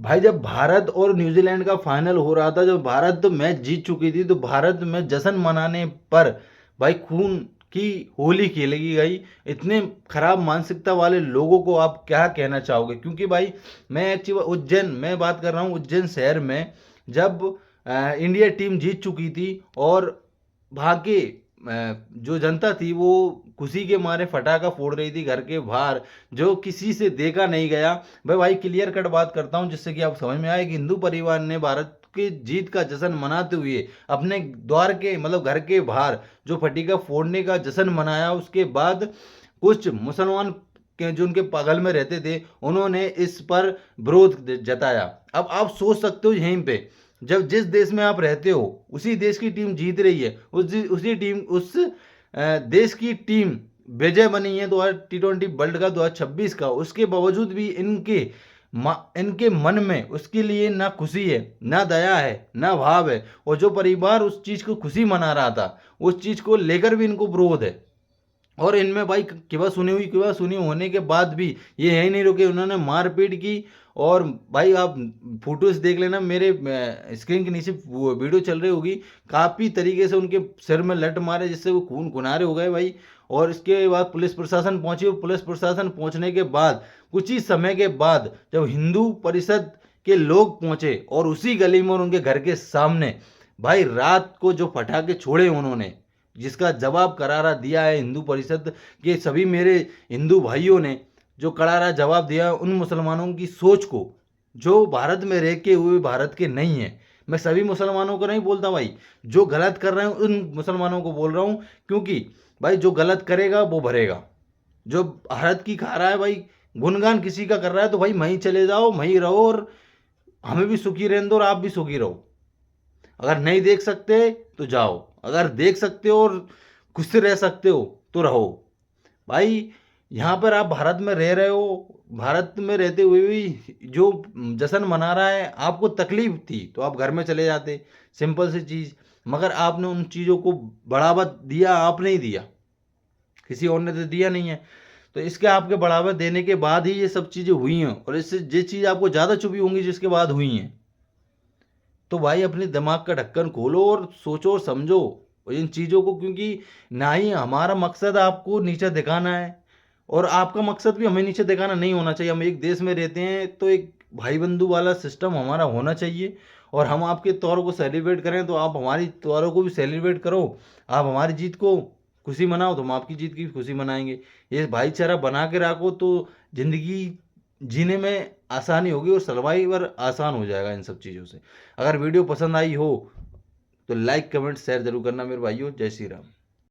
भाई जब भारत और न्यूजीलैंड का फाइनल हो रहा था, जब भारत मैच जीत चुकी थी, तो भारत में जश्न मनाने पर भाई खून की होली खेलेगी गई। इतने खराब मानसिकता वाले लोगों को आप क्या कहना चाहोगे? क्योंकि भाई मैं एक्चुअली उज्जैन मैं बात कर रहा हूँ, उज्जैन शहर में जब इंडिया टीम जीत चुकी थी और वहाँ के जो जनता थी वो खुशी के मारे फटाका फोड़ रही थी घर के बाहर, जो किसी से देखा नहीं गया। भाई क्लियर कट बात करता हूँ जिससे कि आप समझ में आए कि हिंदू परिवार ने भारत की जीत का जश्न मनाते हुए अपने द्वार के मतलब घर के बाहर जो फटीका फोड़ने का जश्न मनाया। उसके बाद कुछ मुसलमान के जो उनके बगल में रहते थे उन्होंने इस पर विरोध जताया। अब आप सोच सकते हो यहीं पे, जब जिस देश में आप रहते हो उसी देश की टीम जीत रही है, उसी टीम उस देश की टीम विजय बनी है 2020 वर्ल्ड कप 2026 का, उसके बावजूद भी इनके मन में उसके लिए ना खुशी है, ना दया है, ना भाव है। और जो परिवार उस चीज को खुशी मना रहा था उस चीज को लेकर भी इनको विरोध है। और इनमें भाई किवा सुनी होने के बाद भी ये यही नहीं रुके, उन्होंने मारपीट की। और भाई आप फोटोज देख लेना, मेरे स्क्रीन के नीचे वो वीडियो चल रही होगी, काफ़ी तरीके से उनके सिर में लट मारे जिससे वो खून कुनारे हो गए भाई। और इसके बाद पुलिस प्रशासन पहुंची, और पुलिस प्रशासन पहुंचने के बाद कुछ ही समय के बाद जब हिंदू परिषद के लोग पहुंचे और उसी गली में और उनके घर के सामने भाई रात को जो पटाखे छोड़े उन्होंने, जिसका जवाब करारा दिया है हिंदू परिषद के सभी मेरे हिंदू भाइयों ने, जो करारा जवाब दिया उन मुसलमानों की सोच को जो भारत में रह के हुए भारत के नहीं है। मैं सभी मुसलमानों को नहीं बोलता भाई, जो गलत कर रहे हैं उन मुसलमानों को बोल रहा हूँ। क्योंकि भाई जो गलत करेगा वो भरेगा। जो भारत की खा रहा है भाई, गुणगान किसी का कर रहा है, तो भाई वहीं चले जाओ, वहीं रहो, और हमें भी सुखी रहने दो और आप भी सुखी रहो। अगर नहीं देख सकते तो जाओ, अगर देख सकते हो और खुश से रह सकते हो तो रहो। भाई यहाँ पर आप भारत में रह रहे हो, भारत में रहते हुए भी जो जश्न मना रहा है, आपको तकलीफ थी तो आप घर में चले जाते, सिंपल सी चीज़। मगर आपने उन चीज़ों को बढ़ावा दिया, आपने ही दिया, किसी और ने तो दिया नहीं है। तो इसके आपके बढ़ावा देने के बाद ही ये सब चीज़ें हुई हैं, और इससे ये चीज़ आपको ज़्यादा चुभी होंगी जिसके बाद हुई हैं। तो भाई अपने दिमाग का ढक्कन खोलो और सोचो और समझो इन चीज़ों को। क्योंकि ना ही हमारा मकसद आपको नीचे दिखाना है, और आपका मकसद भी हमें नीचे दिखाना नहीं होना चाहिए। हम एक देश में रहते हैं तो एक भाई बंधु वाला सिस्टम हमारा होना चाहिए। और हम आपके त्योहारों को सेलिब्रेट करें तो आप हमारी त्योहारों को भी सेलिब्रेट करो। आप हमारी जीत को खुशी मनाओ तो हम आपकी जीत की भी खुशी मनाएंगे। ये भाईचारा बना के रखो तो ज़िंदगी जीने में आसानी होगी और सर्वाइवर आसान हो जाएगा इन सब चीज़ों से। अगर वीडियो पसंद आई हो तो लाइक कमेंट शेयर जरूर करना मेरे भाइयों। जय श्री राम।